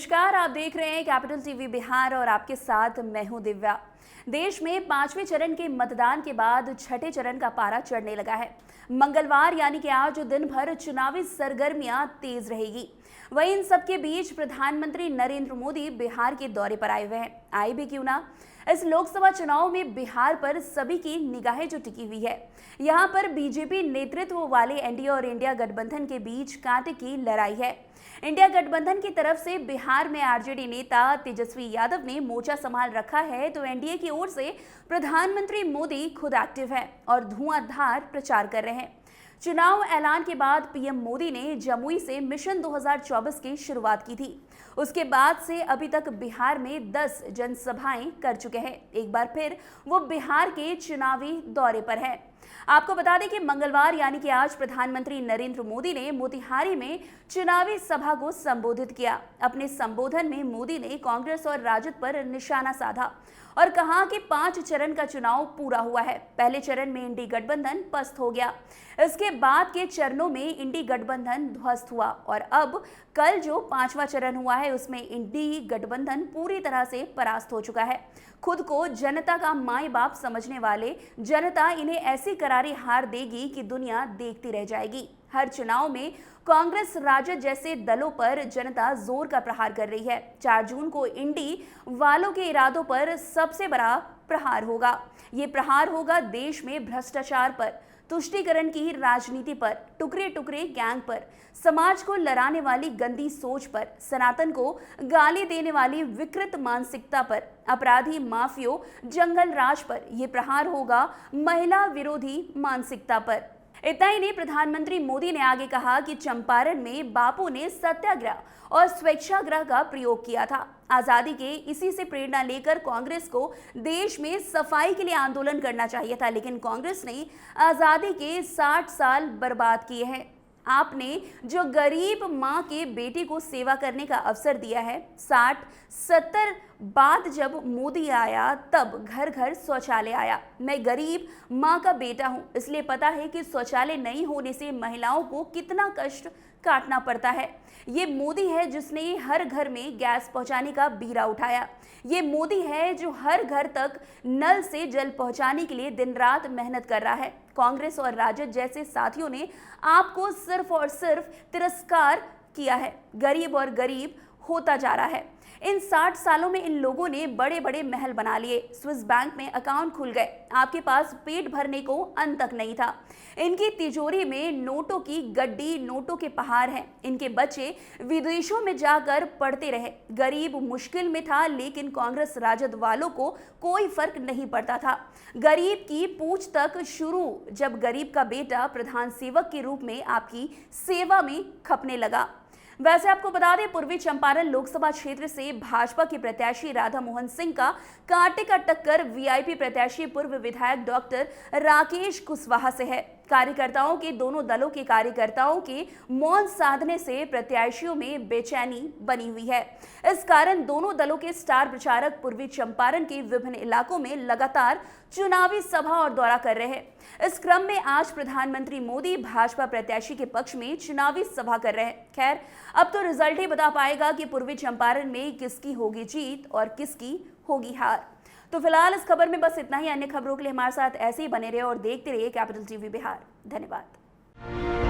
नमस्कार, आप देख रहे हैं कैपिटल टीवी बिहार और आपके साथ मैं हूं दिव्या। देश में 5वें चरण के मतदान के बाद छठे चरण का पारा चढ़ने लगा है। मंगलवार यानी कि आज दिन भर चुनावी सरगर्मियां तेज रहेगी। वहीं इन सबके बीच प्रधानमंत्री नरेंद्र मोदी बिहार के दौरे पर आए हुए हैं। आए भी क्यों ना, इस लोकसभा चुनाव में बिहार पर सभी की निगाहें जो टिकी हुई है। यहाँ पर बीजेपी नेतृत्व वाले एनडीए और इंडिया गठबंधन के बीच कांटे की लड़ाई है। इंडिया गठबंधन की तरफ से बिहार में आरजेडी नेता तेजस्वी यादव ने मोर्चा संभाल रखा है, तो एनडीए की ओर से प्रधानमंत्री मोदी खुद एक्टिव हैं और धुआंधार प्रचार कर रहे हैं। चुनाव ऐलान के बाद पीएम मोदी ने जमुई से मिशन 2024 की शुरुआत की थी। उसके बाद से अभी तक बिहार में 10 जनसभाएं कर चुके हैं। एक बार फिर वो बिहार के चुनावी दौरे पर हैं। आपको बता दें कि मंगलवार यानी कि आज प्रधानमंत्री नरेंद्र मोदी ने मोतिहारी में चुनावी सभा को संबोधित किया। अपने संबोधन में मोदी ने कांग्रेस और राजद पर निशाना साधा और कहा कि 5 चरण का चुनाव पूरा हुआ है। पहले चरण में इंडी गठबंधन पस्त हो गया, इसके बाद के चरणों में इंडी गठबंधन ध्वस्त हुआ और अब कल जो 5वां चरण हुआ है उसमें इंडी गठबंधन पूरी तरह से परास्त हो चुका है। खुद को जनता का माई बाप समझने वाले जनता इन्हें ऐसी करारी हार देगी कि दुनिया देखती रह जाएगी। हर चुनाव में कांग्रेस राजद जैसे दलों पर जनता जोर का प्रहार कर रही है। 4 जून को इंडी वालों के इरादों पर सबसे बड़ा प्रहार होगा। ये प्रहार होगा देश में भ्रष्टाचार पर, तुष्टीकरण की राजनीति पर, टुकड़े टुकड़े गैंग पर, समाज को लड़ाने वाली गंदी सोच पर, सनातन को गाली देने वाली विकृत मानसिकता पर, अपराधी माफियों जंगल राज पर। यह प्रहार होगा महिला विरोधी मानसिकता पर। इतना ही नहीं, प्रधानमंत्री मोदी ने आगे कहा कि चंपारण में बापू ने सत्याग्रह और स्वेच्छाग्रह का प्रयोग किया था। आजादी के इसी से प्रेरणा लेकर कांग्रेस को देश में सफाई के लिए आंदोलन करना चाहिए था, लेकिन कांग्रेस ने आजादी के 60 साल बर्बाद किए हैं। आपने जो गरीब माँ के बेटे को सेवा करने का अवसर दिया है, 60-70 बाद जब मोदी आया तब घर घर शौचालय आया। मैं गरीब माँ का बेटा हूँ, इसलिए पता है कि शौचालय नहीं होने से महिलाओं को कितना कष्ट काटना पड़ता है। ये मोदी है जिसने हर घर में गैस पहुंचाने का बीड़ा उठाया। ये मोदी है जो हर घर तक नल से जल पहुंचाने के लिए दिन रात मेहनत कर रहा है। कांग्रेस और राजद जैसे साथियों ने आपको सिर्फ और सिर्फ तिरस्कार किया है। गरीब और गरीब होता जा रहा है। इन 60 सालों में इन लोगों ने बड़े बड़े महल बना लिए, स्विस बैंक में अकाउंट खुल गए, आपके पास पेट भरने को अन्न तक नहीं था। इनकी तिजोरी में नोटों की गड्डी, नोटों के पहाड़ हैं। इनके बच्चे विदेशों में जाकर पढ़ते रहे। गरीब मुश्किल में था, लेकिन कांग्रेस राजद वालों को कोई फर्क नहीं पड़ता था। गरीब की पूंछ तक शुरू जब गरीब का बेटा प्रधान सेवक के रूप में आपकी सेवा में खपने लगा। वैसे आपको बता दें, पूर्वी चंपारण लोकसभा क्षेत्र से भाजपा के प्रत्याशी राधा मोहन सिंह का कांटे का टक्कर वीआईपी प्रत्याशी पूर्व विधायक डॉक्टर राकेश कुशवाहा से है। कार्यकर्ताओं के, दोनों दलों के कार्यकर्ताओं के मौन साधने से प्रत्याशियों में बेचैनी बनी हुई है। इस कारण दोनों दलों के स्टार प्रचारक पूर्वी चंपारण के विभिन्न इलाकों में लगातार चुनावी सभा और दौरा कर रहे हैं। इस क्रम में आज प्रधानमंत्री मोदी भाजपा प्रत्याशी के पक्ष में चुनावी सभा कर रहे हैं। खैर, अब तो रिजल्ट ही बता पाएगा कि पूर्वी चंपारण में किसकी होगी जीत और किसकी होगी हार। तो फिलहाल इस खबर में बस इतना ही। अन्य खबरों के लिए हमारे साथ ऐसे ही बने रहे और देखते रहिए कैपिटल टीवी बिहार। धन्यवाद।